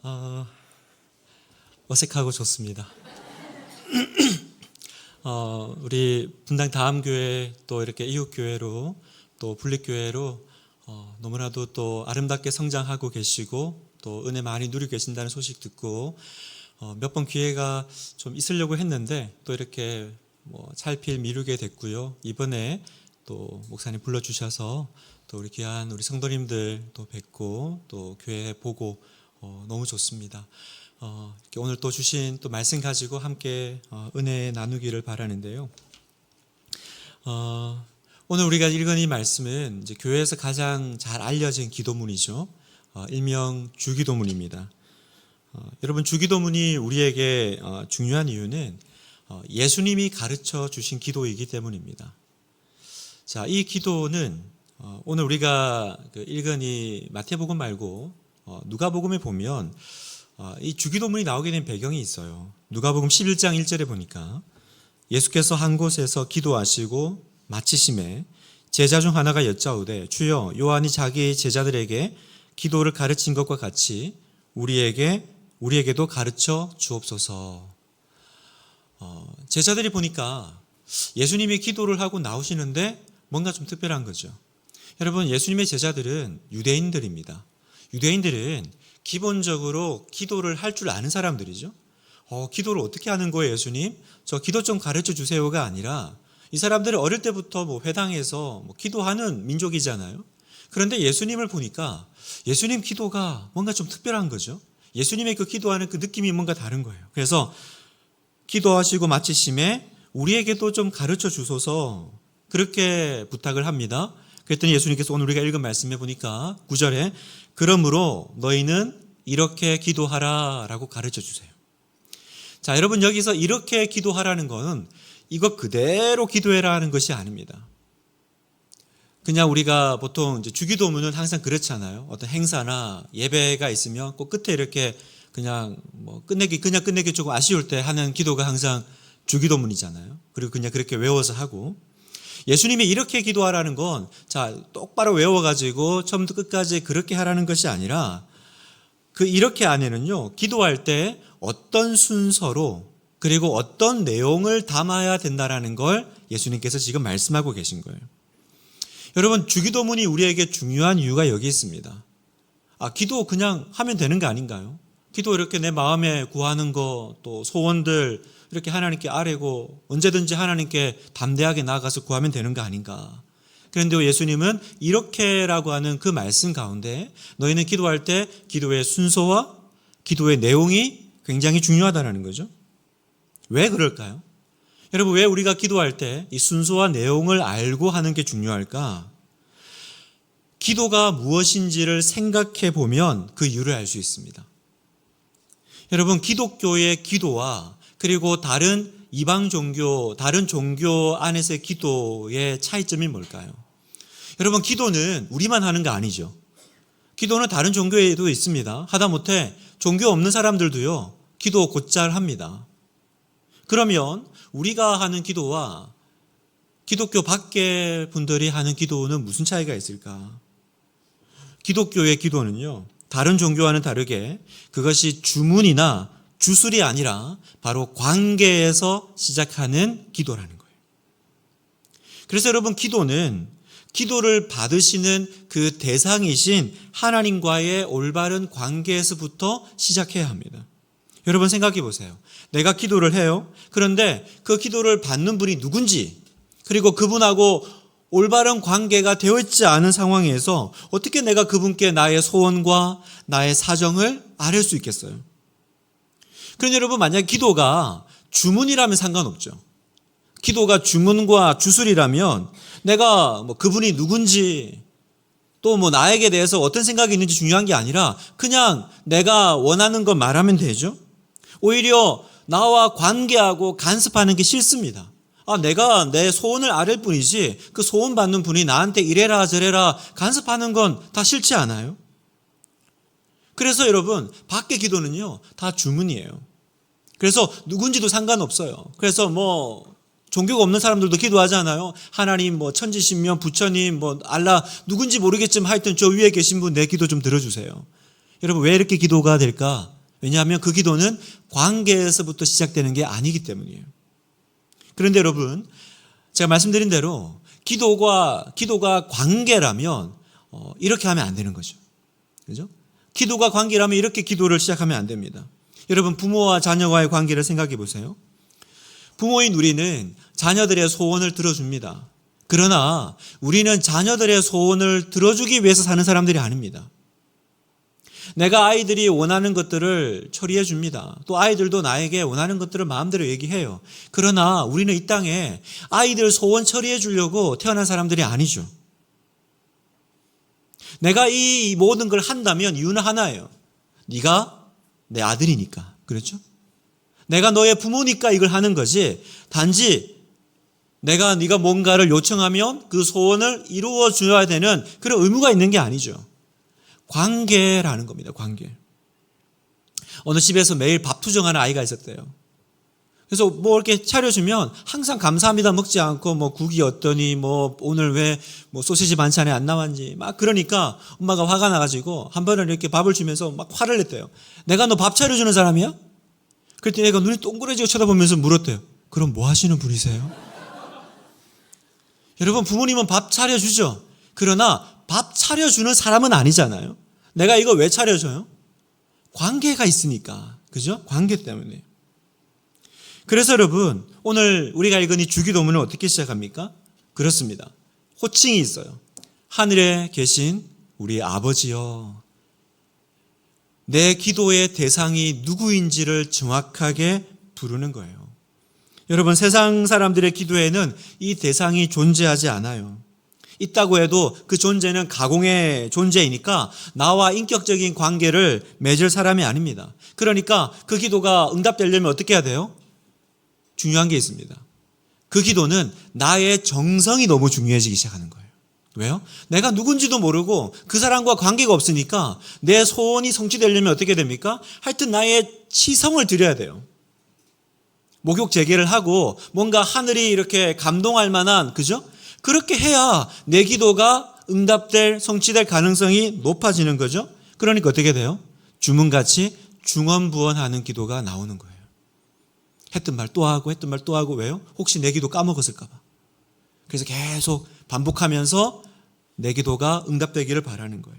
어, 어색하고 좋습니다. 우리 분당 다음교회 또 이렇게 이웃교회로 또 분립교회로 너무나도 또 아름답게 성장하고 계시고 또 은혜 많이 누리고 계신다는 소식 듣고 몇 번 기회가 좀 있으려고 했는데 또 이렇게 차일피일 미루게 됐고요. 이번에 또 목사님 불러주셔서 또 우리 귀한 우리 성도님들 또 뵙고 또 교회 보고 너무 좋습니다. 이렇게 오늘 또 주신 또 말씀 가지고 함께 은혜 나누기를 바라는데요. 오늘 우리가 읽은 이 말씀은 이제 교회에서 가장 잘 알려진 기도문이죠. 일명 주기도문입니다. 여러분, 주기도문이 우리에게 중요한 이유는 예수님이 가르쳐 주신 기도이기 때문입니다. 자, 이 기도는 오늘 우리가 읽은 이 마태복음 말고 누가복음에 보면 이 주기도문이 나오게 된 배경이 있어요. 누가복음 11장 1절에 보니까 예수께서 한 곳에서 기도하시고 마치심에 제자 중 하나가 여짜오되 주여, 요한이 제자들에게 기도를 가르친 것과 같이 우리에게도 가르쳐 주옵소서. 제자들이 보니까 예수님이 기도를 하고 나오시는데 뭔가 좀 특별한 거죠. 여러분, 예수님의 제자들은 유대인들입니다. 유대인들은 기본적으로 기도를 할 줄 아는 사람들이죠. 기도를 어떻게 하는 거예요, 예수님? 저 기도 좀 가르쳐 주세요가 아니라 이 사람들은 어릴 때부터 회당에서 기도하는 민족이잖아요. 그런데 예수님을 보니까 예수님 기도가 뭔가 좀 특별한 거죠. 예수님의 그 기도하는 그 느낌이 뭔가 다른 거예요. 그래서 기도하시고 마치심에 우리에게도 좀 가르쳐 주소서 그렇게 부탁을 합니다. 그랬더니 예수님께서 오늘 우리가 읽은 말씀에 보니까 9절에 그러므로 너희는 이렇게 기도하라 라고 가르쳐 주세요. 자, 여러분, 여기서 이렇게 기도하라는 것은 이것 그대로 기도해라 하는 것이 아닙니다. 그냥 우리가 보통 이제 주기도문은 항상 그렇잖아요. 어떤 행사나 예배가 있으면 꼭 끝에 이렇게 그냥 끝내기 조금 아쉬울 때 하는 기도가 항상 주기도문이잖아요. 그리고 그냥 그렇게 외워서 하고, 예수님이 이렇게 기도하라는 건 똑바로 외워가지고 처음부터 끝까지 그렇게 하라는 것이 아니라 이렇게 안에는요, 기도할 때 어떤 순서로 그리고 어떤 내용을 담아야 된다라는 걸 예수님께서 지금 말씀하고 계신 거예요. 여러분, 주기도문이 우리에게 중요한 이유가 여기 있습니다. 기도 그냥 하면 되는 거 아닌가요? 기도 이렇게 내 마음에 구하는 거, 또 소원들 이렇게 하나님께 아뢰고 언제든지 하나님께 담대하게 나아가서 구하면 되는 거 아닌가. 그런데 예수님은 이렇게라고 하는 그 말씀 가운데 너희는 기도할 때 기도의 순서와 기도의 내용이 굉장히 중요하다는 거죠. 왜 그럴까요? 여러분, 왜 우리가 기도할 때 이 순서와 내용을 알고 하는 게 중요할까? 기도가 무엇인지를 생각해 보면 그 이유를 알 수 있습니다. 여러분, 기독교의 기도와 그리고 다른 이방 종교, 다른 종교 안에서의 기도의 차이점이 뭘까요? 여러분, 기도는 우리만 하는 거 아니죠. 기도는 다른 종교에도 있습니다. 하다못해 종교 없는 사람들도요, 기도 곧잘 합니다. 그러면 우리가 하는 기도와 기독교 밖의 분들이 하는 기도는 무슨 차이가 있을까? 기독교의 기도는요, 다른 종교와는 다르게 그것이 주문이나 주술이 아니라 바로 관계에서 시작하는 기도라는 거예요. 그래서 여러분, 기도를 받으시는 그 대상이신 하나님과의 올바른 관계에서부터 시작해야 합니다. 여러분, 생각해 보세요. 내가 기도를 해요. 그런데 그 기도를 받는 분이 누군지, 그리고 그분하고 올바른 관계가 되어 있지 않은 상황에서 어떻게 내가 그분께 나의 소원과 나의 사정을 아뢰 수 있겠어요? 그런데 여러분, 만약 기도가 주문이라면 상관없죠. 기도가 주문과 주술이라면 내가 그분이 누군지 또 나에게 대해서 어떤 생각이 있는지 중요한 게 아니라 그냥 내가 원하는 것 말하면 되죠. 오히려 나와 관계하고 간섭하는 게 싫습니다. 내가 내 소원을 아뢰을 뿐이지 그 소원 받는 분이 나한테 이래라 저래라 간섭하는 건 다 싫지 않아요? 그래서 여러분, 밖의 기도는요, 다 주문이에요. 그래서 누군지도 상관없어요. 그래서 종교가 없는 사람들도 기도하잖아요. 하나님, 천지신명, 부처님, 알라, 누군지 모르겠지만 하여튼 저 위에 계신 분 내 기도 좀 들어주세요. 여러분 왜 이렇게 기도가 될까? 왜냐하면 그 기도는 관계에서부터 시작되는 게 아니기 때문이에요. 그런데 여러분 제가 말씀드린 대로 기도가 관계라면 이렇게 하면 안 되는 거죠. 그죠? 기도가 관계라면 이렇게 기도를 시작하면 안 됩니다. 여러분 부모와 자녀와의 관계를 생각해 보세요. 부모인 우리는 자녀들의 소원을 들어줍니다. 그러나 우리는 자녀들의 소원을 들어주기 위해서 사는 사람들이 아닙니다. 내가 아이들이 원하는 것들을 처리해 줍니다. 또 아이들도 나에게 원하는 것들을 마음대로 얘기해요. 그러나 우리는 이 땅에 아이들 소원 처리해 주려고 태어난 사람들이 아니죠. 내가 이 모든 걸 한다면 이유는 하나예요. 네가 내 아들이니까. 그렇죠? 내가 너의 부모니까 이걸 하는 거지. 단지 네가 뭔가를 요청하면 그 소원을 이루어 줘야 되는 그런 의무가 있는 게 아니죠. 관계라는 겁니다. 관계. 어느 집에서 매일 밥 투정하는 아이가 있었대요. 그래서 뭐 이렇게 차려주면 항상 감사합니다 먹지 않고 뭐 국이 어떠니 뭐 오늘 왜 뭐 소시지 반찬에 안 나왔니 막 그러니까 엄마가 화가 나가지고 한 번은 이렇게 밥을 주면서 막 화를 냈대요. 내가 너 밥 차려주는 사람이야? 그랬더니 애가 눈이 동그래지게 쳐다보면서 물었대요. 그럼 뭐 하시는 분이세요? 여러분 부모님은 밥 차려주죠. 그러나 밥 차려주는 사람은 아니잖아요. 내가 이거 왜 차려줘요? 관계가 있으니까. 그죠? 관계 때문에. 그래서 여러분 오늘 우리가 읽은 이 주기도문을 어떻게 시작합니까? 그렇습니다. 호칭이 있어요. 하늘에 계신 우리 아버지여. 내 기도의 대상이 누구인지를 정확하게 부르는 거예요. 여러분 세상 사람들의 기도에는 이 대상이 존재하지 않아요. 있다고 해도 그 존재는 가공의 존재이니까 나와 인격적인 관계를 맺을 사람이 아닙니다. 그러니까 그 기도가 응답되려면 어떻게 해야 돼요? 중요한 게 있습니다. 그 기도는 나의 정성이 너무 중요해지기 시작하는 거예요. 왜요? 내가 누군지도 모르고 그 사람과 관계가 없으니까 내 소원이 성취되려면 어떻게 됩니까? 하여튼 나의 치성을 드려야 돼요. 목욕 재개를 하고 뭔가 하늘이 이렇게 감동할 만한, 그죠? 그렇게 해야 내 기도가 응답될, 성취될 가능성이 높아지는 거죠. 그러니까 어떻게 돼요? 주문같이 중언부언하는 기도가 나오는 거예요. 했던 말 또 하고 했던 말 또 하고. 왜요? 혹시 내 기도 까먹었을까 봐. 그래서 계속 반복하면서 내 기도가 응답되기를 바라는 거예요.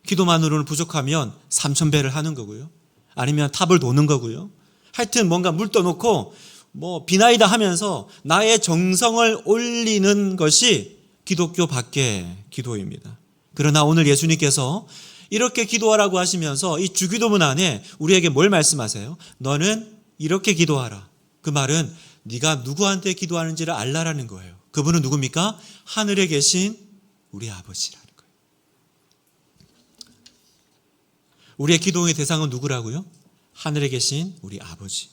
기도만으로는 부족하면 3000배를 하는 거고요. 아니면 탑을 도는 거고요. 하여튼 뭔가 물 떠놓고 뭐 비나이다 하면서 나의 정성을 올리는 것이 기독교 밖의 기도입니다. 그러나 오늘 예수님께서 이렇게 기도하라고 하시면서 이 주기도문 안에 우리에게 뭘 말씀하세요? 너는 이렇게 기도하라. 그 말은 네가 누구한테 기도하는지를 알라라는 거예요. 그분은 누굽니까? 하늘에 계신 우리 아버지라는 거예요. 우리의 기도의 대상은 누구라고요? 하늘에 계신 우리 아버지.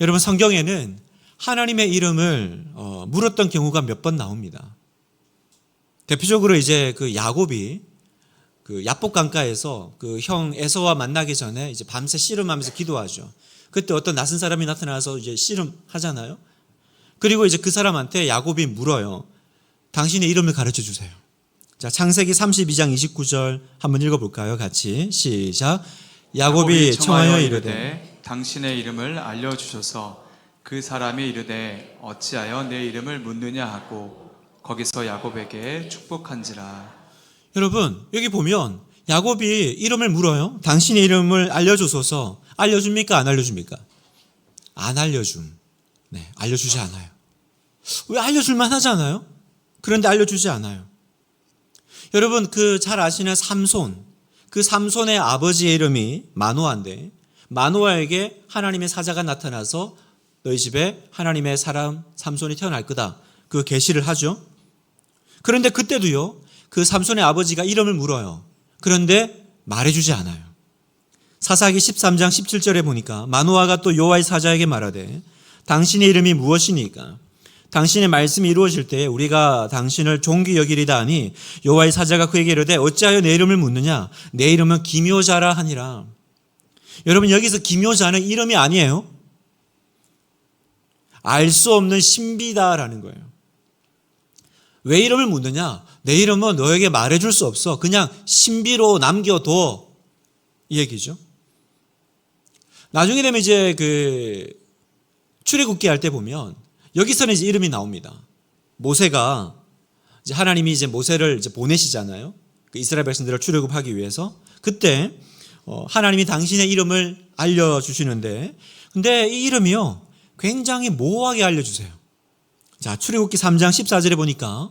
여러분 성경에는 하나님의 이름을 물었던 경우가 몇 번 나옵니다. 대표적으로 이제 그 야곱이 그 야복 강가에서 그 형 에서와 만나기 전에 이제 밤새 씨름하면서 기도하죠. 그때 어떤 낯선 사람이 나타나서 이제 씨름하잖아요. 그리고 이제 그 사람한테 야곱이 물어요. 당신의 이름을 가르쳐 주세요. 자, 창세기 32장 29절 한번 읽어볼까요? 같이 시작. 야곱이 청하여 이르되 당신의 이름을 알려주셔서 그 사람이 이르되 어찌하여 내 이름을 묻느냐 하고 거기서 야곱에게 축복한지라. 여러분 여기 보면 야곱이 이름을 물어요. 당신의 이름을 알려주소서. 알려줍니까? 안 알려줍니까? 안 알려줌. 네, 알려주지 않아요. 왜 알려줄만 하지 않아요? 그런데 알려주지 않아요. 여러분 그 잘 아시는 삼손, 그 삼손의 아버지의 이름이 마노아인데 마노아에게 하나님의 사자가 나타나서 너희 집에 하나님의 사람 삼손이 태어날 거다. 그 계시를 하죠. 그런데 그때도요. 그 삼손의 아버지가 이름을 물어요. 그런데 말해주지 않아요. 사사기 13장 17절에 보니까 마노아가 또 여호와의 사자에게 말하되 당신의 이름이 무엇이니까? 당신의 말씀이 이루어질 때 우리가 당신을 존귀 여기리다 하니 여호와의 사자가 그에게 이르되 어찌하여 내 이름을 묻느냐? 내 이름은 기묘자라 하니라. 여러분 여기서 기묘자는 이름이 아니에요. 알 수 없는 신비다라는 거예요. 왜 이름을 묻느냐? 내 이름은 너에게 말해줄 수 없어. 그냥 신비로 남겨둬. 이 얘기죠. 나중에 되면 이제 출애굽기 할 때 보면 여기서는 이제 이름이 나옵니다. 모세가 이제 하나님이 이제 모세를 이제 보내시잖아요. 그 이스라엘 백성들을 출애굽하기 위해서. 그때 하나님이 당신의 이름을 알려주시는데, 근데 이 이름이요 굉장히 모호하게 알려주세요. 자, 출애굽기 3장 14절에 보니까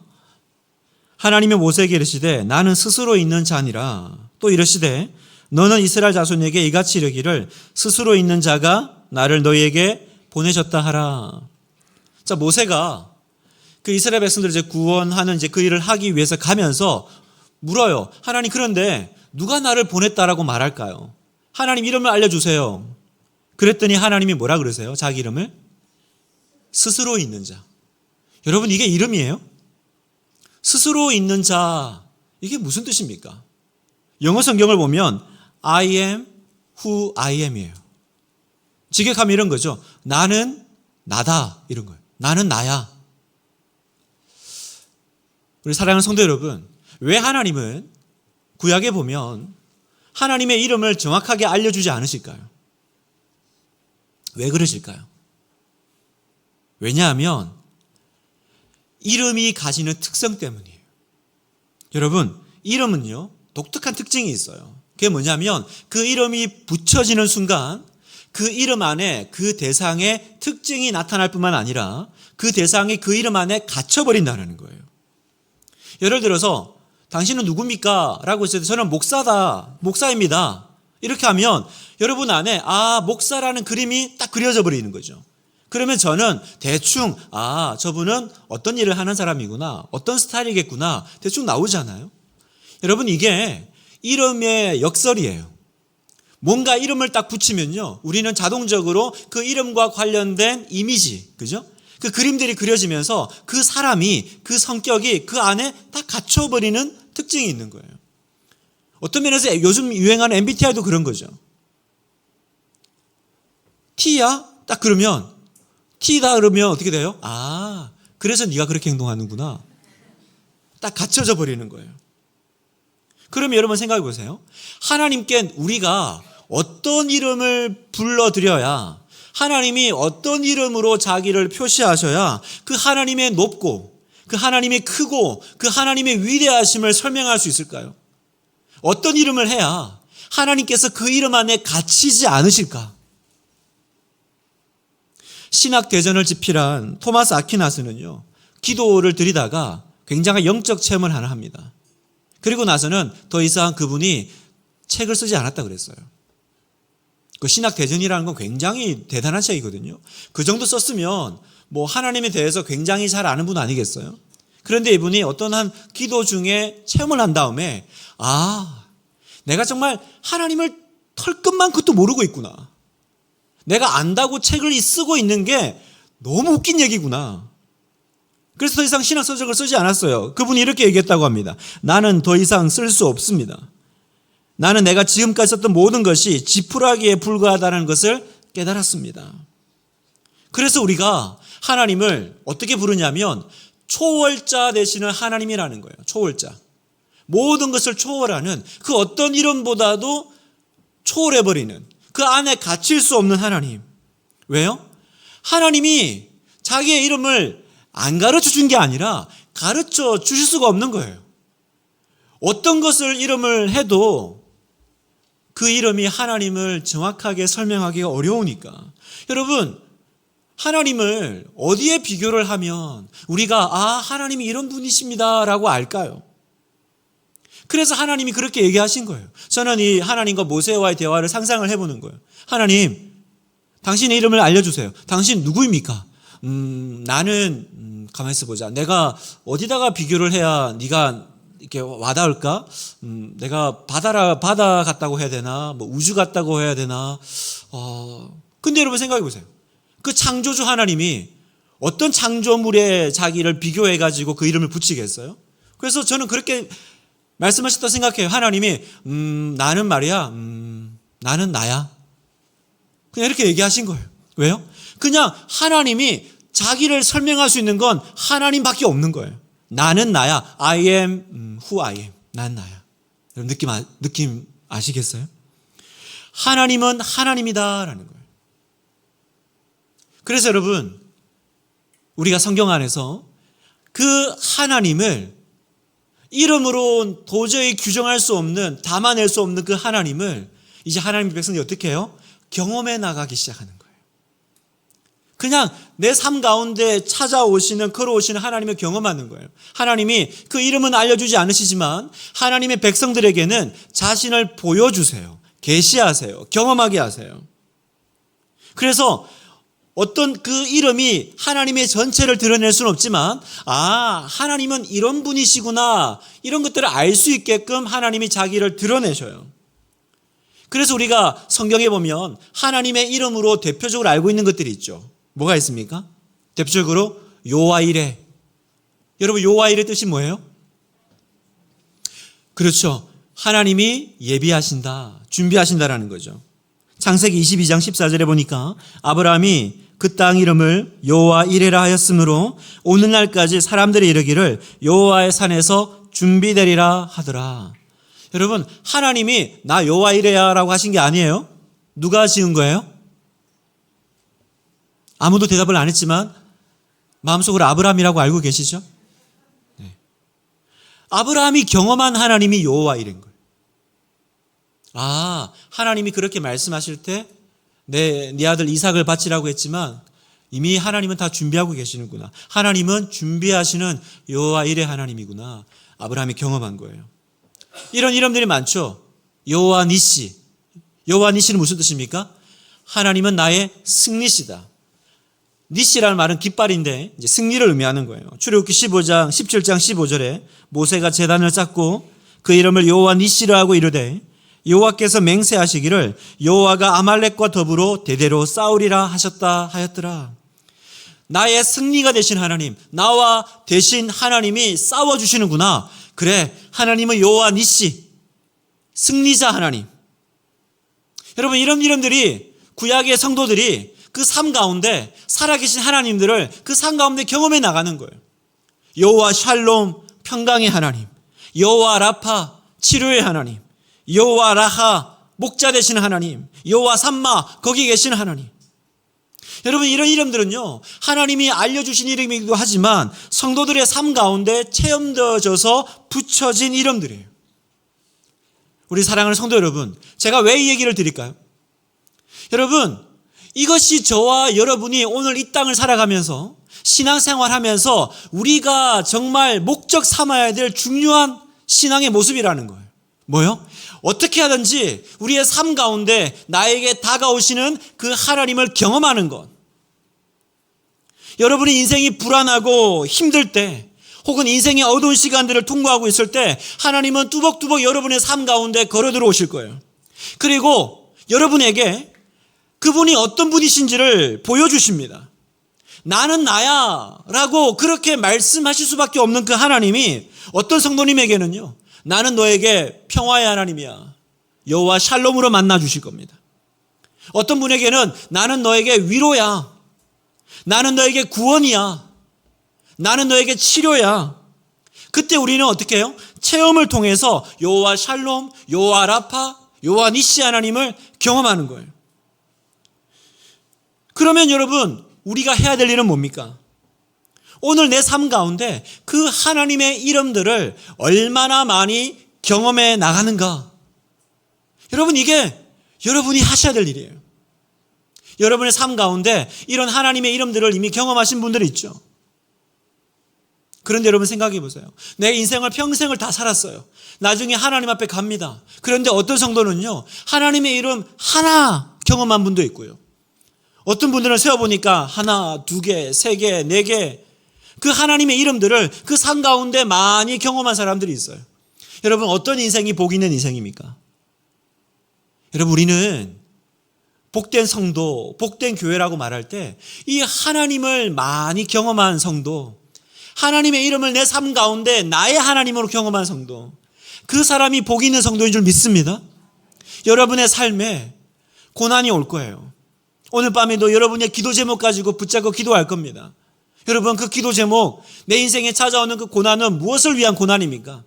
하나님이 모세에게 이르시되 나는 스스로 있는 자니라. 또 이르시되 너는 이스라엘 자손에게 이같이 이르기를 스스로 있는 자가 나를 너희에게 보내셨다 하라. 자, 모세가 그 이스라엘 백성들을 이제 구원하는 이제 그 일을 하기 위해서 가면서 물어요. 하나님, 그런데 누가 나를 보냈다라고 말할까요? 하나님 이름을 알려주세요. 그랬더니 하나님이 뭐라 그러세요? 자기 이름을 스스로 있는 자. 여러분, 이게 이름이에요? 스스로 있는 자, 이게 무슨 뜻입니까? 영어 성경을 보면 I am who I am이에요. 직역하면 이런 거죠. 나는 나다, 이런 거예요. 나는 나야. 우리 사랑하는 성도 여러분, 왜 하나님은 구약에 보면 하나님의 이름을 정확하게 알려주지 않으실까요? 왜 그러실까요? 왜냐하면 이름이 가지는 특성 때문이에요. 여러분, 이름은요 독특한 특징이 있어요. 그게 뭐냐면 그 이름이 붙여지는 순간 그 이름 안에 그 대상의 특징이 나타날 뿐만 아니라 그 대상이 그 이름 안에 갇혀버린다는 거예요. 예를 들어서 당신은 누굽니까? 라고 했을 때 저는 목사다, 목사입니다. 이렇게 하면 여러분 안에 목사라는 그림이 딱 그려져 버리는 거죠. 그러면 저는 대충 저분은 어떤 일을 하는 사람이구나, 어떤 스타일이겠구나 대충 나오잖아요. 여러분, 이게 이름의 역설이에요. 뭔가 이름을 딱 붙이면요 우리는 자동적으로 그 이름과 관련된 이미지, 그죠? 그 그림들이 그려지면서 그 사람이, 그 성격이 그 안에 딱 갇혀버리는 특징이 있는 거예요. 어떤 면에서 요즘 유행하는 MBTI도 그런 거죠. T야? 딱 그러면 T다 그러면 어떻게 돼요? 그래서 네가 그렇게 행동하는구나. 딱 갇혀져 버리는 거예요. 그러면 여러분 생각해 보세요. 하나님께 우리가 어떤 이름을 불러드려야, 하나님이 어떤 이름으로 자기를 표시하셔야 그 하나님의 높고 그 하나님의 크고 그 하나님의 위대하심을 설명할 수 있을까요? 어떤 이름을 해야 하나님께서 그 이름 안에 갇히지 않으실까? 신학 대전을 집필한 토마스 아퀴나스는요 기도를 드리다가 굉장히 영적 체험을 하나 합니다. 그리고 나서는 더 이상 그분이 책을 쓰지 않았다 그랬어요. 그 신학 대전이라는 건 굉장히 대단한 책이거든요. 그 정도 썼으면 뭐 하나님에 대해서 굉장히 잘 아는 분 아니겠어요? 그런데 이분이 어떤 한 기도 중에 체험을 한 다음에 내가 정말 하나님을 털끝만큼도 모르고 있구나. 내가 안다고 책을 쓰고 있는 게 너무 웃긴 얘기구나. 그래서 더 이상 신학 서적을 쓰지 않았어요. 그분이 이렇게 얘기했다고 합니다. 나는 더 이상 쓸 수 없습니다. 나는 내가 지금까지 썼던 모든 것이 지푸라기에 불과하다는 것을 깨달았습니다. 그래서 우리가 하나님을 어떻게 부르냐면 초월자 되시는 하나님이라는 거예요. 초월자. 모든 것을 초월하는 그 어떤 이름보다도 초월해버리는 그 안에 갇힐 수 없는 하나님. 왜요? 하나님이 자기의 이름을 안 가르쳐 준 게 아니라 가르쳐 주실 수가 없는 거예요. 어떤 것을 이름을 해도 그 이름이 하나님을 정확하게 설명하기가 어려우니까. 여러분, 하나님을 어디에 비교를 하면 우리가 하나님이 이런 분이십니다 라고 알까요? 그래서 하나님이 그렇게 얘기하신 거예요. 저는 이 하나님과 모세와의 대화를 상상을 해보는 거예요. 하나님, 당신의 이름을 알려주세요. 당신 누구입니까? 나는 가만히 있어보자. 내가 어디다가 비교를 해야 네가 이렇게 와닿을까? 내가 바다 같다고 해야 되나? 뭐 우주 같다고 해야 되나? 근데 여러분 생각해 보세요. 그 창조주 하나님이 어떤 창조물에 자기를 비교해가지고 그 이름을 붙이겠어요? 그래서 저는 그렇게 말씀하셨다고 생각해요. 하나님이 나는 말이야, 나는 나야. 그냥 이렇게 얘기하신 거예요. 왜요? 그냥 하나님이 자기를 설명할 수 있는 건 하나님밖에 없는 거예요. 나는 나야. I am who I am. 난 나야. 여러분 느낌 아시겠어요? 하나님은 하나님이다라는 거예요. 그래서 여러분, 우리가 성경 안에서 그 하나님을 이름으로 도저히 규정할 수 없는, 담아낼 수 없는 그 하나님을 이제 하나님의 백성들이 어떻게 해요? 경험해 나가기 시작하는 거예요. 그냥 내 삶 가운데 찾아오시는, 걸어오시는 하나님을 경험하는 거예요. 하나님이 그 이름은 알려주지 않으시지만 하나님의 백성들에게는 자신을 보여주세요. 계시하세요. 경험하게 하세요. 그래서 어떤 그 이름이 하나님의 전체를 드러낼 수는 없지만, 하나님은 이런 분이시구나, 이런 것들을 알 수 있게끔 하나님이 자기를 드러내셔요. 그래서 우리가 성경에 보면 하나님의 이름으로 대표적으로 알고 있는 것들이 있죠. 뭐가 있습니까? 대표적으로 여호와 이레. 여러분, 여호와 이레 뜻이 뭐예요? 그렇죠. 하나님이 예비하신다, 준비하신다라는 거죠. 창세기 22장 14절에 보니까 아브라함이 그 땅 이름을 여호와 이레라 하였으므로 오늘날까지 사람들이 이르기를 여호와의 산에서 준비되리라 하더라. 여러분, 하나님이 나 여호와 이레야라고 하신 게 아니에요. 누가 지은 거예요? 아무도 대답을 안 했지만 마음속으로 아브라함이라고 알고 계시죠? 네. 아브라함이 경험한 하나님이 여호와 이레인 거예요. 하나님이 그렇게 말씀하실 때 네 아들 이삭을 바치라고 했지만 이미 하나님은 다 준비하고 계시는구나. 하나님은 준비하시는 여호와 이레 하나님이구나. 아브라함이 경험한 거예요. 이런 이름들이 많죠. 여호와 니시. 여호와 니시는 무슨 뜻입니까? 하나님은 나의 승리시다. 니시라는 말은 깃발인데 이제 승리를 의미하는 거예요. 출애굽기 17장 15절에 모세가 제단을 쌓고 그 이름을 여호와 니시라 하고 이르되 여호와께서 맹세하시기를 여호와가 아말렉과 더불어 대대로 싸우리라 하셨다 하였더라. 나의 승리가 되신 하나님, 나와 대신 하나님이 싸워주시는구나. 그래, 하나님은 여호와 니시, 승리자 하나님. 여러분, 이런 이름들이 구약의 성도들이 그 삶 가운데 살아계신 하나님들을 그 삶 가운데 경험해 나가는 거예요. 여호와 샬롬, 평강의 하나님. 여호와 라파, 치료의 하나님. 여호와 라하, 목자 되시는 하나님. 여호와 삼마, 거기 계시는 하나님. 여러분, 이런 이름들은요, 하나님이 알려주신 이름이기도 하지만 성도들의 삶 가운데 체험되어져서 붙여진 이름들이에요. 우리 사랑하는 성도 여러분, 제가 왜 이 얘기를 드릴까요? 여러분, 이것이 저와 여러분이 오늘 이 땅을 살아가면서 신앙생활하면서 우리가 정말 목적 삼아야 될 중요한 신앙의 모습이라는 거예요. 뭐요? 어떻게 하든지 우리의 삶 가운데 나에게 다가오시는 그 하나님을 경험하는 것. 여러분의 인생이 불안하고 힘들 때 혹은 인생의 어두운 시간들을 통과하고 있을 때 하나님은 뚜벅뚜벅 여러분의 삶 가운데 걸어 들어오실 거예요. 그리고 여러분에게 그분이 어떤 분이신지를 보여주십니다. 나는 나야 라고 그렇게 말씀하실 수밖에 없는 그 하나님이 어떤 성도님에게는요, 나는 너에게 평화의 하나님이야, 여호와 샬롬으로 만나주실 겁니다. 어떤 분에게는 나는 너에게 위로야, 나는 너에게 구원이야, 나는 너에게 치료야. 그때 우리는 어떻게 해요? 체험을 통해서 여호와 샬롬, 여호와 라파, 여호와 니시 하나님을 경험하는 거예요. 그러면 여러분, 우리가 해야 될 일은 뭡니까? 오늘 내 삶 가운데 그 하나님의 이름들을 얼마나 많이 경험해 나가는가? 여러분, 이게 여러분이 하셔야 될 일이에요. 여러분의 삶 가운데 이런 하나님의 이름들을 이미 경험하신 분들이 있죠. 그런데 여러분 생각해 보세요. 내 인생을 평생을 다 살았어요. 나중에 하나님 앞에 갑니다. 그런데 어떤 성도는요, 하나님의 이름 하나 경험한 분도 있고요. 어떤 분들은 세어보니까 하나, 두 개, 세 개, 네 개, 그 하나님의 이름들을 그 삶 가운데 많이 경험한 사람들이 있어요. 여러분, 어떤 인생이 복 있는 인생입니까? 여러분, 우리는 복된 성도, 복된 교회라고 말할 때 이 하나님을 많이 경험한 성도, 하나님의 이름을 내 삶 가운데 나의 하나님으로 경험한 성도, 그 사람이 복 있는 성도인 줄 믿습니다. 여러분의 삶에 고난이 올 거예요. 오늘 밤에도 여러분의 기도 제목 가지고 붙잡고 기도할 겁니다. 여러분, 그 기도 제목, 내 인생에 찾아오는 그 고난은 무엇을 위한 고난입니까?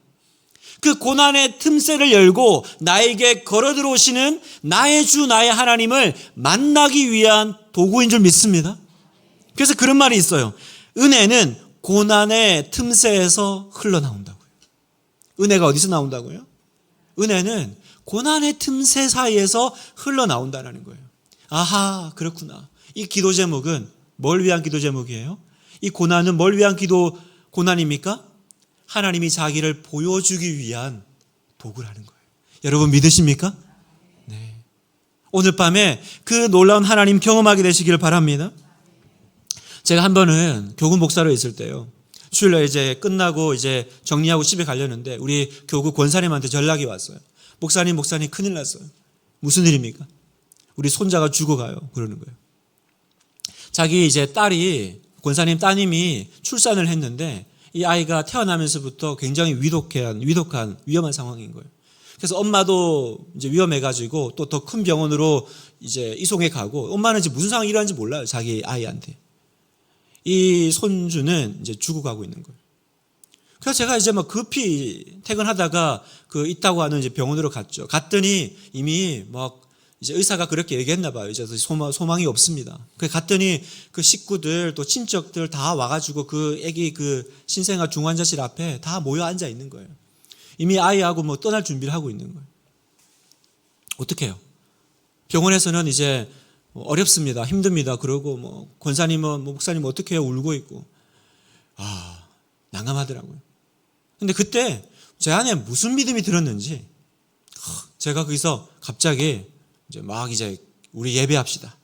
그 고난의 틈새를 열고 나에게 걸어 들어오시는 나의 주 나의 하나님을 만나기 위한 도구인 줄 믿습니다. 그래서 그런 말이 있어요. 은혜는 고난의 틈새에서 흘러나온다고요. 은혜가 어디서 나온다고요? 은혜는 고난의 틈새 사이에서 흘러나온다는 거예요. 아하, 그렇구나. 이 기도 제목은 뭘 위한 기도 제목이에요? 이 고난은 뭘 위한 고난입니까? 하나님이 자기를 보여주기 위한 도구라는 거예요. 여러분 믿으십니까? 네. 오늘 밤에 그 놀라운 하나님 경험하게 되시기를 바랍니다. 제가 한 번은 교구 목사로 있을 때요. 주일날 이제 끝나고 이제 정리하고 집에 가려는데 우리 교구 권사님한테 전락이 왔어요. 목사님 큰일 났어요. 무슨 일입니까? 우리 손자가 죽어가요. 그러는 거예요. 자기 이제 딸이 권사님 따님이 출산을 했는데 이 아이가 태어나면서부터 굉장히 위독한 위험한 상황인 거예요. 그래서 엄마도 이제 위험해가지고 또 더 큰 병원으로 이제 이송해 가고 엄마는 이제 무슨 상황이 일어나는지 몰라요. 자기 아이한테. 이 손주는 이제 죽어가고 있는 거예요. 그래서 제가 이제 막 급히 퇴근하다가 그 있다고 하는 이제 병원으로 갔죠. 갔더니 이미 막 이제 의사가 그렇게 얘기했나 봐요. 이제 소망이 없습니다. 그래서 갔더니 그 식구들 또 친척들 다 와가지고 그 아기 그 신생아 중환자실 앞에 다 모여 앉아 있는 거예요. 이미 아이하고 뭐 떠날 준비를 하고 있는 거예요. 어떻게 해요? 병원에서는 이제 어렵습니다. 힘듭니다. 그러고 뭐 권사님은 목사님 어떻게 해요? 울고 있고. 난감하더라고요. 근데 그때 제 안에 무슨 믿음이 들었는지 제가 거기서 갑자기 이제 우리 예배합시다.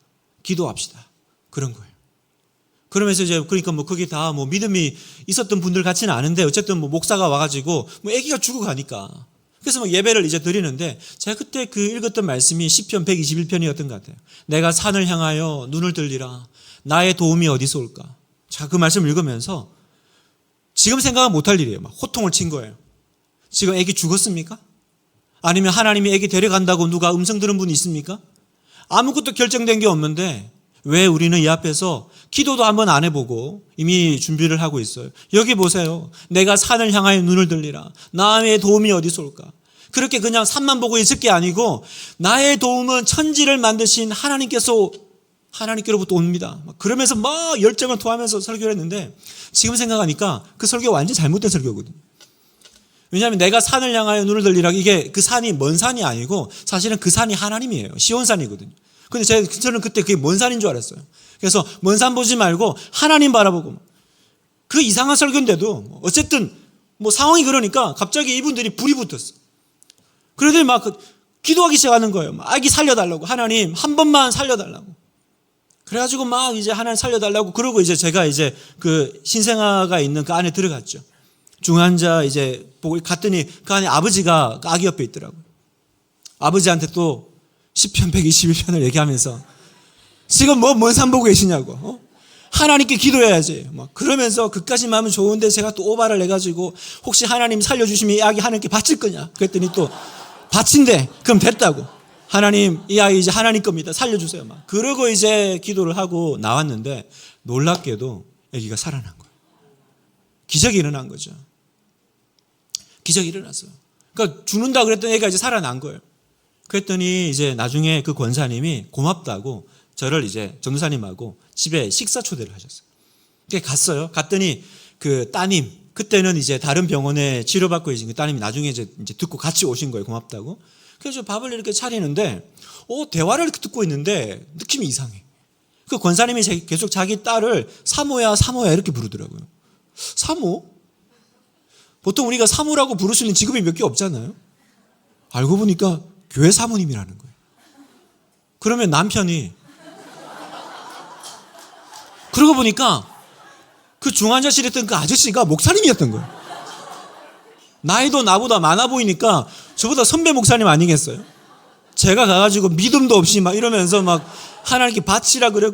기도합시다. 그런 거예요. 그러면서 이제 그러니까 뭐 그게 다 뭐 믿음이 있었던 분들 같지는 않은데 어쨌든 뭐 목사가 와가지고 뭐 아기가 죽어가니까 그래서 뭐 예배를 이제 드리는데 제가 그때 그 읽었던 말씀이 시편 121편이었던 것 같아요. 내가 산을 향하여 눈을 들리라. 나의 도움이 어디서 올까? 자, 그 말씀을 읽으면서 지금 생각은 못할 일이에요. 막 호통을 친 거예요. 지금 아기 죽었습니까? 아니면 하나님이 아기 데려간다고 누가 음성 들은 분이 있습니까? 아무것도 결정된 게 없는데 왜 우리는 이 앞에서 기도도 한번 안 해보고 이미 준비를 하고 있어요. 여기 보세요. 내가 산을 향하여 눈을 들리라. 나의 도움이 어디서 올까? 그렇게 그냥 산만 보고 있을 게 아니고 나의 도움은 천지를 만드신 하나님께로부터 옵니다. 그러면서 막 열정을 토하면서 설교를 했는데 지금 생각하니까 그 설교가 완전히 잘못된 설교거든요. 왜냐하면 내가 산을 향하여 눈을 들리라. 이게 그 산이 먼 산이 아니고 사실은 그 산이 하나님이에요. 시온산이거든요. 근데 저는 그때 그게 먼 산인 줄 알았어요. 그래서 먼 산 보지 말고 하나님 바라보고 그 이상한 설교인데도 어쨌든 뭐 상황이 그러니까 갑자기 이분들이 불이 붙었어. 그러더니 막 기도하기 시작하는 거예요. 아기 살려달라고. 하나님 한 번만 살려달라고. 그래가지고 막 이제 하나님 살려달라고 그러고 이제 제가 이제 그 신생아가 있는 그 안에 들어갔죠. 중환자 이제 보고 갔더니 그 안에 아버지가 아기 옆에 있더라고요. 아버지한테 또 시편 121편을 얘기하면서 지금 뭐 먼 산 보고 계시냐고. 하나님께 기도해야지. 막 그러면서 그까지만 하면 좋은데 제가 또 오바를 해가지고 혹시 하나님 살려주시면 이 아기 하나님께 바칠 거냐? 그랬더니 또 바친대. 그럼 됐다고. 하나님 이 아이 이제 하나님 겁니다. 살려주세요. 막 그러고 이제 기도를 하고 나왔는데 놀랍게도 아기가 살아난 거예요. 기적이 일어난 거죠. 기적이 일어났어요. 그러니까 죽는다 그랬더니 애가 이제 살아난 거예요. 그랬더니 이제 나중에 그 권사님이 고맙다고 저를 이제 전도사님하고 집에 식사 초대를 하셨어요. 갔어요. 갔더니 그 따님, 그때는 이제 다른 병원에 치료받고 계신 그 따님이 나중에 이제 듣고 같이 오신 거예요. 고맙다고. 그래서 밥을 이렇게 차리는데, 대화를 이렇게 듣고 있는데 느낌이 이상해. 그 권사님이 계속 자기 딸을 사모야 이렇게 부르더라고요. 사모? 보통 우리가 사모라고 부를 수 있는 직업이 몇 개 없잖아요. 알고 보니까 교회 사모님이라는 거예요. 그러면 남편이 그러고 보니까 그 중환자실에 있던 그 아저씨가 목사님이었던 거예요. 나이도 나보다 많아 보이니까 저보다 선배 목사님 아니겠어요? 제가 가가지고 믿음도 없이 막 이러면서 막 하나님께 바치라 그래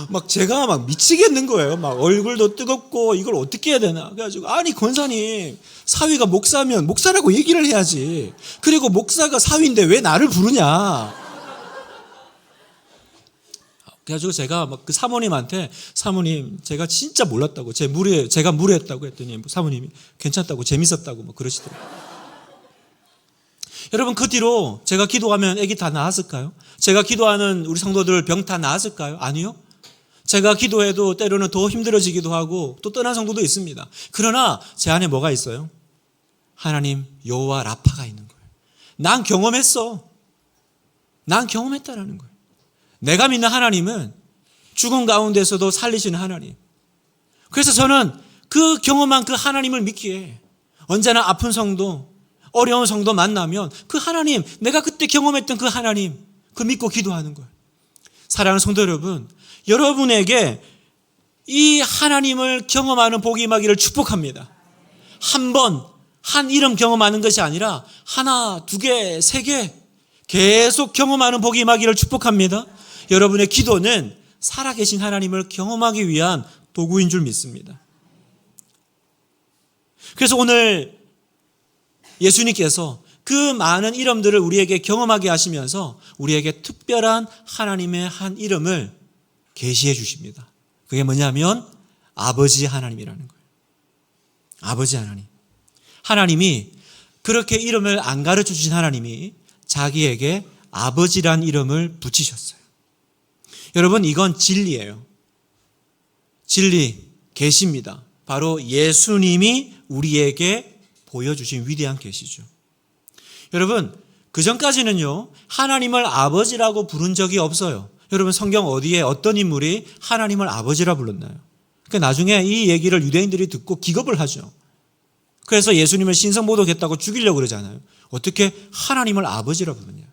막 제가 막 미치겠는 거예요. 막 얼굴도 뜨겁고 이걸 어떻게 해야 되나. 그래가지고 아니 권사님 사위가 목사면 목사라고 얘기를 해야지. 그리고 목사가 사위인데 왜 나를 부르냐. 그래가지고 제가 막 그 사모님한테 사모님 제가 진짜 몰랐다고 제가 무례했다고 했더니 사모님이 괜찮다고 재밌었다고 뭐 그러시더라고요. 여러분 그 뒤로 제가 기도하면 아기 다 나았을까요? 제가 기도하는 우리 성도들 병 다 나았을까요? 아니요. 제가 기도해도 때로는 더 힘들어지기도 하고 또 떠난 성도도 있습니다. 그러나 제 안에 뭐가 있어요? 하나님 여호와 라파가 있는 거예요. 난 경험했어. 난 경험했다라는 거예요. 내가 믿는 하나님은 죽은 가운데서도 살리시는 하나님. 그래서 저는 그 경험한 그 하나님을 믿기에 언제나 아픈 성도, 어려운 성도 만나면 그 하나님, 내가 그때 경험했던 그 하나님, 그 믿고 기도하는 거예요. 사랑하는 성도 여러분, 여러분에게 이 하나님을 경험하는 복이 임하기를 축복합니다. 한 이름 경험하는 것이 아니라 하나, 두 개, 세 개 계속 경험하는 복이 임하기를 축복합니다. 여러분의 기도는 살아계신 하나님을 경험하기 위한 도구인 줄 믿습니다. 그래서 오늘 예수님께서 그 많은 이름들을 우리에게 경험하게 하시면서 우리에게 특별한 하나님의 한 이름을 계시해 주십니다. 그게 뭐냐면 아버지 하나님이라는 거예요. 아버지 하나님. 하나님이 그렇게 이름을 안 가르쳐 주신 하나님이 자기에게 아버지란 이름을 붙이셨어요. 여러분 이건 진리예요. 진리, 계시입니다. 바로 예수님이 우리에게 보여주신 위대한 계시죠. 여러분 그전까지는요 하나님을 아버지라고 부른 적이 없어요. 여러분 성경 어디에 어떤 인물이 하나님을 아버지라 불렀나요? 그러니까 나중에 이 얘기를 유대인들이 듣고 기겁을 하죠. 그래서 예수님을 신성모독했다고 죽이려고 그러잖아요. 어떻게 하나님을 아버지라 부르냐.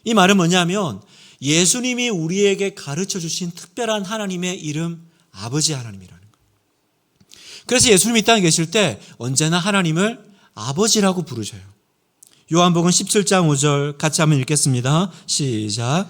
이 말은 뭐냐면 예수님이 우리에게 가르쳐 주신 특별한 하나님의 이름 아버지 하나님이라는 거예요. 그래서 예수님이 이 땅에 계실 때 언제나 하나님을 아버지라고 부르셔요. 요한복음 17장 5절 같이 한번 읽겠습니다. 시작.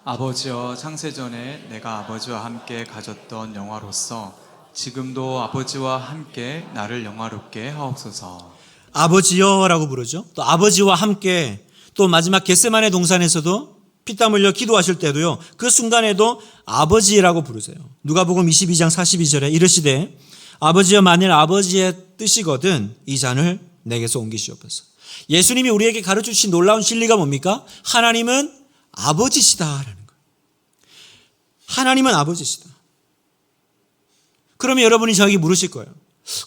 아버지여 창세전에 내가 아버지와 함께 가졌던 영화로서 지금도 아버지와 함께 나를 영화롭게 하옵소서. 아버지여라고 부르죠. 또 아버지와 함께 또 마지막 겟세마네 동산에서도 피땀 흘려 기도하실 때도요. 그 순간에도 아버지라고 부르세요. 누가복음 22장 42절에 이르시되 아버지여 만일 아버지의 뜻이거든 이 잔을 내게서 옮기시옵소서. 예수님이 우리에게 가르쳐 주신 놀라운 진리가 뭡니까? 하나님은 아버지시다라는 거예요. 하나님은 아버지시다. 그러면 여러분이 저에게 물으실 거예요.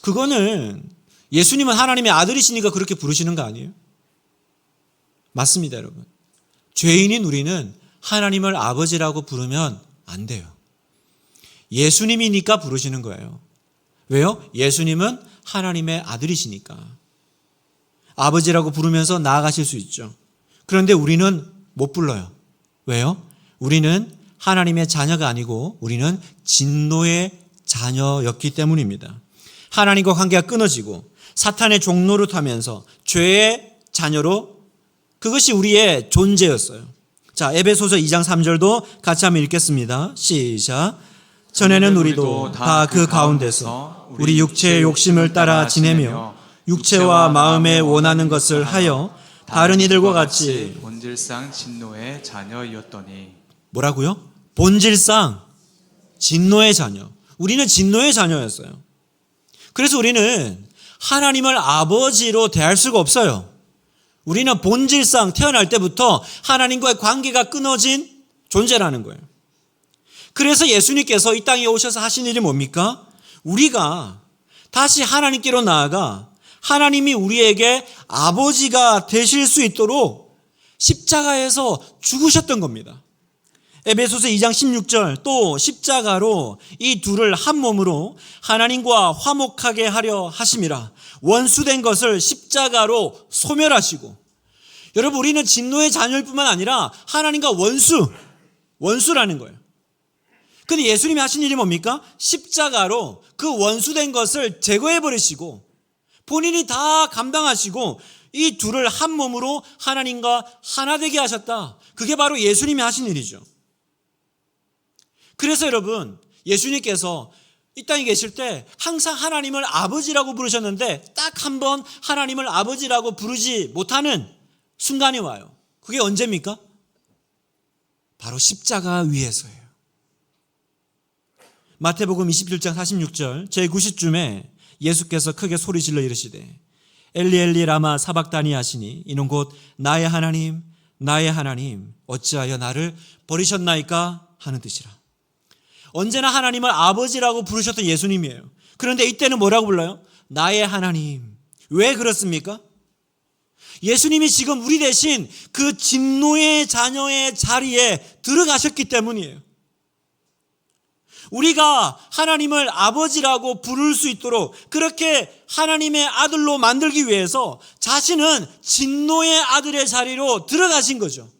그거는 예수님은 하나님의 아들이시니까 그렇게 부르시는 거 아니에요? 맞습니다, 여러분. 죄인인 우리는 하나님을 아버지라고 부르면 안 돼요. 예수님이니까 부르시는 거예요. 왜요? 예수님은 하나님의 아들이시니까. 아버지라고 부르면서 나아가실 수 있죠. 그런데 우리는 못 불러요. 왜요? 우리는 하나님의 자녀가 아니고 우리는 진노의 자녀였기 때문입니다. 하나님과 관계가 끊어지고 사탄의 종로로 타면서 죄의 자녀로 그것이 우리의 존재였어요. 자, 에베소서 2장 3절도 같이 한번 읽겠습니다. 시작. 전에는 우리도 다 그 가운데서 우리 육체의 욕심을 따라 지내며 육체와 마음에 원하는 것을 하여 다른 이들과 같이 본질상 진노의 자녀이었더니. 뭐라고요? 본질상 진노의 자녀. 우리는 진노의 자녀였어요. 그래서 우리는 하나님을 아버지로 대할 수가 없어요. 우리는 본질상 태어날 때부터 하나님과의 관계가 끊어진 존재라는 거예요. 그래서 예수님께서 이 땅에 오셔서 하신 일이 뭡니까? 우리가 다시 하나님께로 나아가 하나님이 우리에게 아버지가 되실 수 있도록 십자가에서 죽으셨던 겁니다. 에베소서 2장 16절 또 십자가로 이 둘을 한 몸으로 하나님과 화목하게 하려 하심이라. 원수된 것을 십자가로 소멸하시고. 여러분 우리는 진노의 자녀일 뿐만 아니라 하나님과 원수라는 거예요. 근데 예수님이 하신 일이 뭡니까? 십자가로 그 원수된 것을 제거해 버리시고 본인이 다 감당하시고 이 둘을 한 몸으로 하나님과 하나 되게 하셨다. 그게 바로 예수님이 하신 일이죠. 그래서 여러분 예수님께서 이 땅에 계실 때 항상 하나님을 아버지라고 부르셨는데 딱 한 번 하나님을 아버지라고 부르지 못하는 순간이 와요. 그게 언제입니까? 바로 십자가 위에서예요. 마태복음 27장 46절 제90쯤에 예수께서 크게 소리질러 이르시되 엘리 엘리 라마 사박다니 하시니 이는 곧 나의 하나님 나의 하나님 어찌하여 나를 버리셨나이까 하는 뜻이라. 언제나 하나님을 아버지라고 부르셨던 예수님이에요. 그런데 이때는 뭐라고 불러요? 나의 하나님. 왜 그렇습니까? 예수님이 지금 우리 대신 그 진노의 자녀의 자리에 들어가셨기 때문이에요. 우리가 하나님을 아버지라고 부를 수 있도록 그렇게 하나님의 아들로 만들기 위해서 자신은 진노의 아들의 자리로 들어가신 거죠.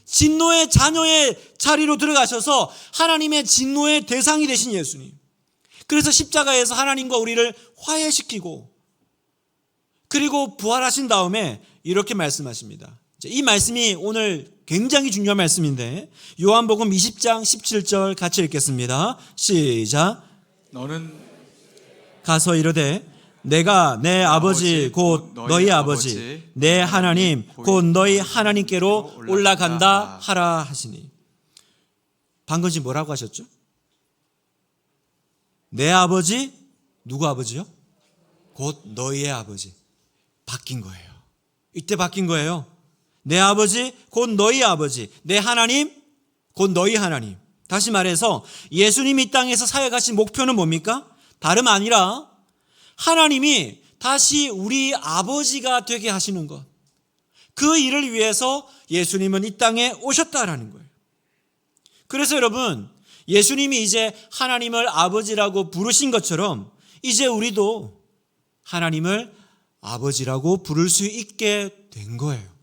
진노의 자녀의 자리로 들어가셔서 하나님의 진노의 대상이 되신 예수님. 그래서 십자가에서 하나님과 우리를 화해시키고 그리고 부활하신 다음에 이렇게 말씀하십니다. 이 말씀이 오늘 굉장히 중요한 말씀인데 요한복음 20장 17절 같이 읽겠습니다. 시작. 너는 가서 이르되 내가 내 아버지 곧 너희 아버지 내 하나님 곧 너희 하나님께로 올라간다 하라 하시니. 방금 지금 뭐라고 하셨죠? 내 아버지, 누구 아버지요? 곧 너희의 아버지. 바뀐 거예요. 이때 바뀐 거예요. 내 아버지 곧 너희 아버지, 내 하나님 곧 너희 하나님. 다시 말해서 예수님이 이 땅에서 사역하신 목표는 뭡니까? 다름 아니라 하나님이 다시 우리 아버지가 되게 하시는 것. 그 일을 위해서 예수님은 이 땅에 오셨다라는 거예요. 그래서 여러분, 예수님이 이제 하나님을 아버지라고 부르신 것처럼 이제 우리도 하나님을 아버지라고 부를 수 있게 된 거예요.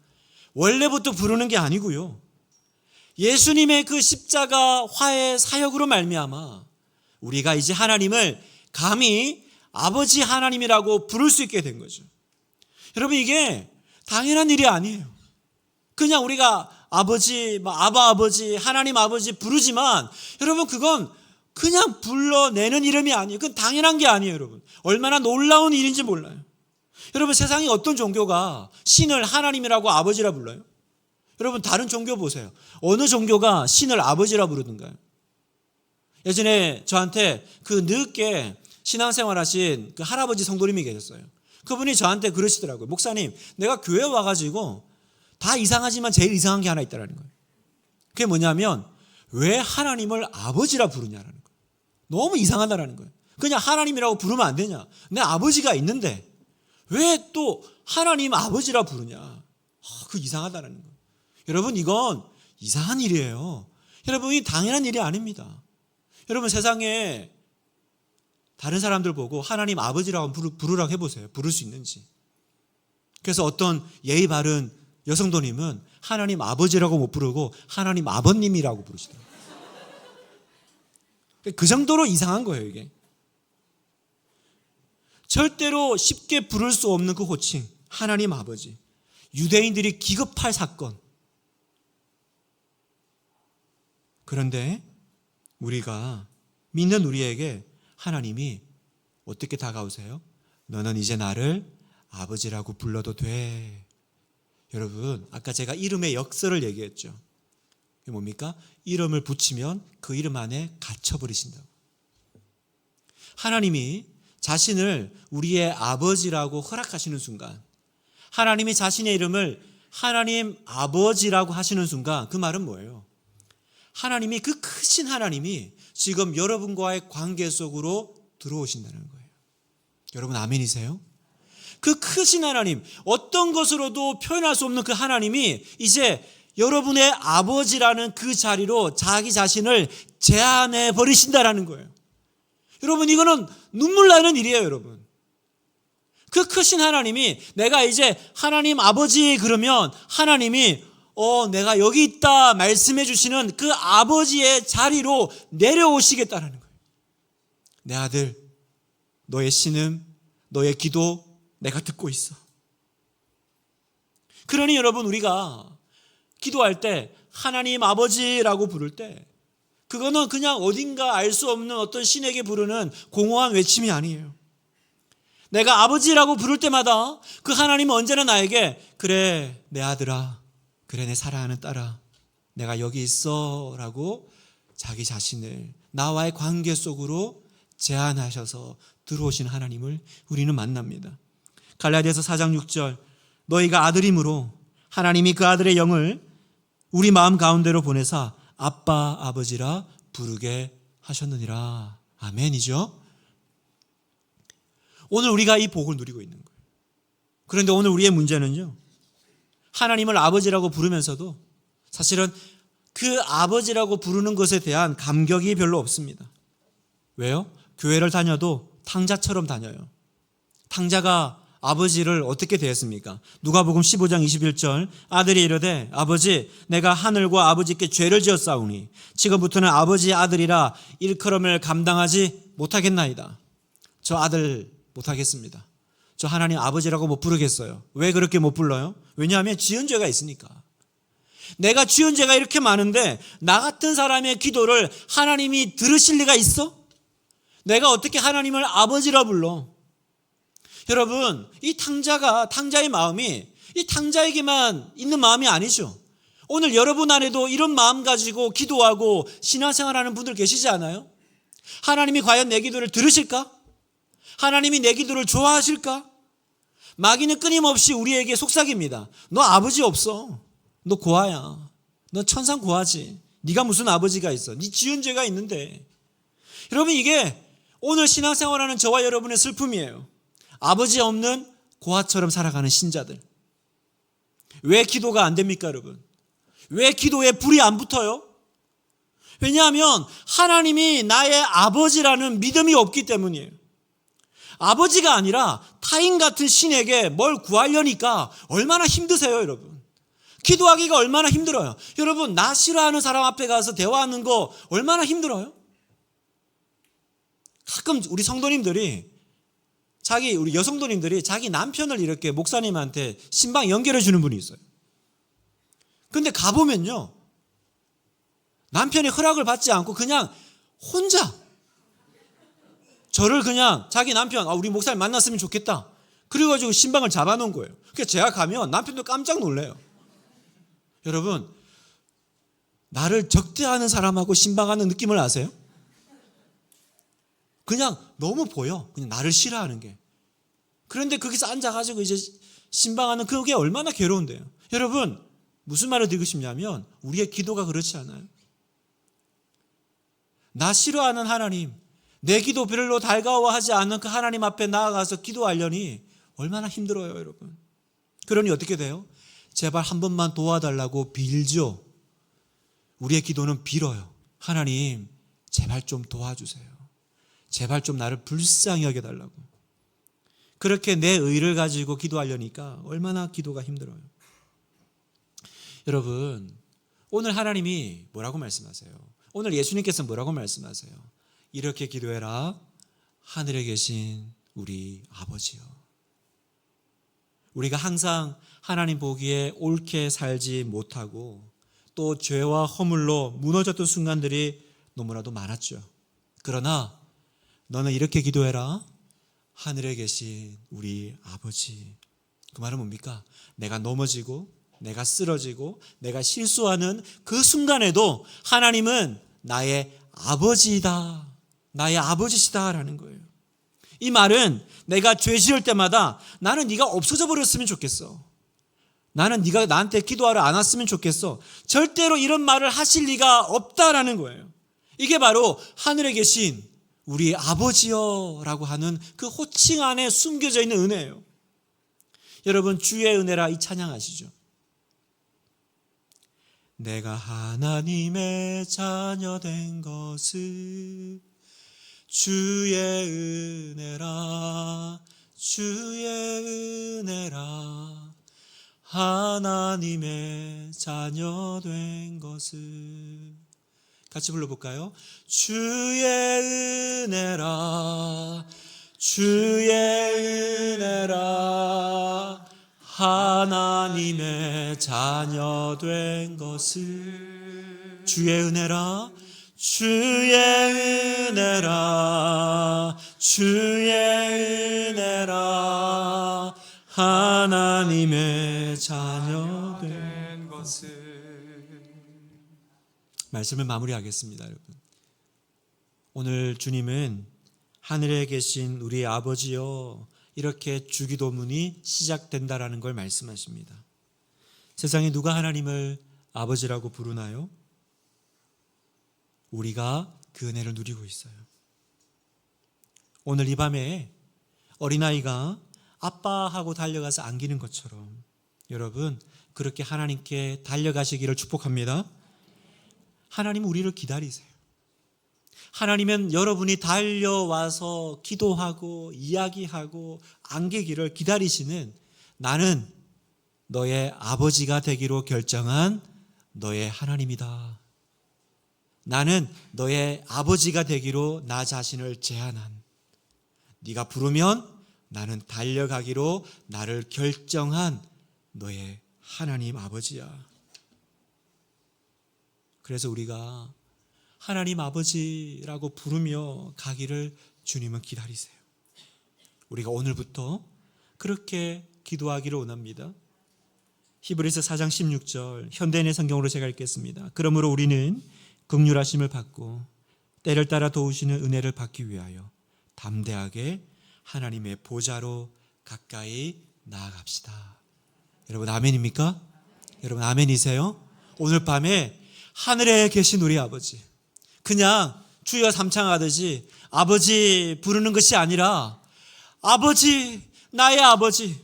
원래부터 부르는 게 아니고요. 예수님의 그 십자가 화해 사역으로 말미암아 우리가 이제 하나님을 감히 아버지 하나님이라고 부를 수 있게 된 거죠. 여러분, 이게 당연한 일이 아니에요. 그냥 우리가 아버지, 아바 아버지, 하나님 아버지 부르지만 여러분, 그건 그냥 불러내는 이름이 아니에요. 그건 당연한 게 아니에요, 여러분. 얼마나 놀라운 일인지 몰라요. 여러분, 세상에 어떤 종교가 신을 하나님이라고 아버지라 불러요? 여러분, 다른 종교 보세요. 어느 종교가 신을 아버지라 부르던가요? 예전에 저한테 그 늦게 신앙생활 하신 그 할아버지 성도님이 계셨어요. 그분이 저한테 그러시더라고요. 목사님, 내가 교회 와가지고 다 이상하지만 제일 이상한 게 하나 있다는 거예요. 그게 뭐냐면 왜 하나님을 아버지라 부르냐라는 거예요. 너무 이상하다라는 거예요. 그냥 하나님이라고 부르면 안 되냐? 내 아버지가 있는데 왜 또 하나님 아버지라 부르냐? 그 이상하다라는 거예요. 여러분, 이건 이상한 일이에요. 여러분, 이 당연한 일이 아닙니다. 여러분, 세상에 다른 사람들 보고 하나님 아버지라고 부르라고 해보세요. 부를 수 있는지. 그래서 어떤 예의 바른 여성도님은 하나님 아버지라고 못 부르고 하나님 아버님이라고 부르시더라고요. 그 정도로 이상한 거예요, 이게. 절대로 쉽게 부를 수 없는 그 호칭, 하나님 아버지. 유대인들이 기겁할 사건. 그런데 우리가 믿는 우리에게 하나님이 어떻게 다가오세요? 너는 이제 나를 아버지라고 불러도 돼. 여러분, 아까 제가 이름의 역설을 얘기했죠. 그게 뭡니까? 이름을 붙이면 그 이름 안에 갇혀버리신다고. 하나님이 자신을 우리의 아버지라고 허락하시는 순간, 하나님이 자신의 이름을 하나님 아버지라고 하시는 순간, 그 말은 뭐예요? 하나님이, 그 크신 하나님이 지금 여러분과의 관계 속으로 들어오신다는 거예요. 여러분, 아멘이세요? 그 크신 하나님, 어떤 것으로도 표현할 수 없는 그 하나님이 이제 여러분의 아버지라는 그 자리로 자기 자신을 제한해 버리신다라는 거예요. 여러분, 이거는 눈물 나는 일이에요, 여러분. 그 크신 하나님이 내가 이제 하나님 아버지 그러면 하나님이 내가 여기 있다 말씀해 주시는 그 아버지의 자리로 내려오시겠다라는 거예요. 내 아들, 너의 신음, 너의 기도 내가 듣고 있어. 그러니 여러분, 우리가 기도할 때 하나님 아버지라고 부를 때 그거는 그냥 어딘가 알 수 없는 어떤 신에게 부르는 공허한 외침이 아니에요. 내가 아버지라고 부를 때마다 그 하나님은 언제나 나에게 그래 내 아들아, 그래 내 사랑하는 딸아, 내가 여기 있어 라고 자기 자신을 나와의 관계 속으로 제안하셔서 들어오신 하나님을 우리는 만납니다. 갈라디아서 4장 6절 너희가 아들임으로 하나님이 그 아들의 영을 우리 마음 가운데로 보내사 아빠 아버지라 부르게 하셨느니라. 아멘이죠. 오늘 우리가 이 복을 누리고 있는 거예요. 그런데 오늘 우리의 문제는요, 하나님을 아버지라고 부르면서도 사실은 그 아버지라고 부르는 것에 대한 감격이 별로 없습니다. 왜요? 교회를 다녀도 탕자처럼 다녀요. 탕자가 아버지를 어떻게 대했습니까? 누가복음 15장 21절 아들이 이르되 아버지 내가 하늘과 아버지께 죄를 지었사오니 지금부터는 아버지의 아들이라 일컬음을 감당하지 못하겠나이다. 저 아들 못하겠습니다. 저 하나님 아버지라고 못 부르겠어요. 왜 그렇게 못 불러요? 왜냐하면 지은 죄가 있으니까. 내가 지은 죄가 이렇게 많은데 나 같은 사람의 기도를 하나님이 들으실 리가 있어? 내가 어떻게 하나님을 아버지라 불러? 여러분, 이 탕자의 마음이 이 탕자에게만 있는 마음이 아니죠. 오늘 여러분 안에도 이런 마음 가지고 기도하고 신앙생활하는 분들 계시지 않아요? 하나님이 과연 내 기도를 들으실까? 하나님이 내 기도를 좋아하실까? 마귀는 끊임없이 우리에게 속삭입니다. 너 아버지 없어. 너 고아야. 너 천상 고아지. 네가 무슨 아버지가 있어. 네 지은 죄가 있는데. 여러분, 이게 오늘 신앙생활하는 저와 여러분의 슬픔이에요. 아버지 없는 고아처럼 살아가는 신자들. 왜 기도가 안 됩니까, 여러분? 왜 기도에 불이 안 붙어요? 왜냐하면 하나님이 나의 아버지라는 믿음이 없기 때문이에요. 아버지가 아니라 타인 같은 신에게 뭘 구하려니까 얼마나 힘드세요, 여러분. 기도하기가 얼마나 힘들어요. 여러분, 나 싫어하는 사람 앞에 가서 대화하는 거 얼마나 힘들어요? 가끔 우리 성도님들이 우리 여성도님들이 자기 남편을 이렇게 목사님한테 신방 연결해 주는 분이 있어요. 근데 가보면요, 남편의 허락을 받지 않고 그냥 혼자 저를 그냥 자기 남편, 우리 목사님 만났으면 좋겠다. 그래가지고 신방을 잡아놓은 거예요. 그러니까 제가 가면 남편도 깜짝 놀래요. 여러분, 나를 적대하는 사람하고 신방하는 느낌을 아세요? 그냥 너무 보여. 그냥 나를 싫어하는 게. 그런데 거기서 앉아가지고 이제 신방하는 그게 얼마나 괴로운데요. 여러분, 무슨 말을 드리고 싶냐면 우리의 기도가 그렇지 않아요? 나 싫어하는 하나님, 내 기도 별로 달가워하지 않는 그 하나님 앞에 나아가서 기도하려니 얼마나 힘들어요, 여러분. 그러니 어떻게 돼요? 제발 한 번만 도와달라고 빌죠. 우리의 기도는 빌어요. 하나님, 제발 좀 도와주세요. 제발 좀 나를 불쌍히 여겨달라고. 그렇게 내 의를 가지고 기도하려니까 얼마나 기도가 힘들어요. 여러분, 오늘 하나님이 뭐라고 말씀하세요? 오늘 예수님께서 뭐라고 말씀하세요? 이렇게 기도해라. 하늘에 계신 우리 아버지요. 우리가 항상 하나님 보기에 옳게 살지 못하고 또 죄와 허물로 무너졌던 순간들이 너무나도 많았죠. 그러나 너는 이렇게 기도해라. 하늘에 계신 우리 아버지. 그 말은 뭡니까? 내가 넘어지고 내가 쓰러지고 내가 실수하는 그 순간에도 하나님은 나의 아버지이다. 나의 아버지시다라는 거예요. 이 말은 내가 죄 지을 때마다 나는 네가 없어져 버렸으면 좋겠어. 나는 네가 나한테 기도하러 안 왔으면 좋겠어. 절대로 이런 말을 하실 리가 없다라는 거예요. 이게 바로 하늘에 계신 우리 아버지여라고 하는 그 호칭 안에 숨겨져 있는 은혜예요. 여러분, 주의 은혜라 이 찬양 아시죠? 내가 하나님의 자녀 된 것을 주의 은혜라, 주의 은혜라. 하나님의 자녀 된 것을. 같이 불러볼까요? 주의 은혜라, 주의 은혜라. 하나님의 자녀 된 것을. 주의 은혜라, 주의 은혜라, 주의 은혜라. 하나님의 자녀 된 것을. 말씀을 마무리하겠습니다, 여러분. 오늘 주님은 하늘에 계신 우리 아버지여, 이렇게 주기도문이 시작된다라는 걸 말씀하십니다. 세상에 누가 하나님을 아버지라고 부르나요? 우리가 그 은혜를 누리고 있어요. 오늘 이 밤에 어린아이가 아빠하고 달려가서 안기는 것처럼 여러분 그렇게 하나님께 달려가시기를 축복합니다. 하나님 우리를 기다리세요. 하나님은 여러분이 달려와서 기도하고 이야기하고 안기기를 기다리시는, 나는 너의 아버지가 되기로 결정한 너의 하나님이다. 나는 너의 아버지가 되기로 나 자신을 제한한, 네가 부르면 나는 달려가기로 나를 결정한 너의 하나님 아버지야. 그래서 우리가 하나님 아버지라고 부르며 가기를 주님은 기다리세요. 우리가 오늘부터 그렇게 기도하기를 원합니다. 히브리서 4장 16절 현대인의 성경으로 제가 읽겠습니다. 그러므로 우리는 긍휼하심을 받고 때를 따라 도우시는 은혜를 받기 위하여 담대하게 하나님의 보좌로 가까이 나아갑시다. 여러분 아멘입니까? 여러분 아멘이세요? 오늘 밤에 하늘에 계신 우리 아버지, 그냥 주여 삼창하듯이 아버지 부르는 것이 아니라 아버지, 나의 아버지,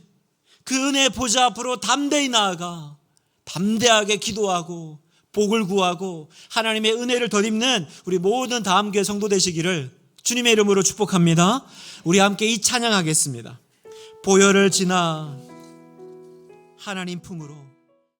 그 은혜의 보좌 앞으로 담대히 나아가 담대하게 기도하고 복을 구하고 하나님의 은혜를 덧입는 우리 모든 다함교회 성도 되시기를 주님의 이름으로 축복합니다. 우리 함께 이 찬양하겠습니다. 보혈을 지나 하나님 품으로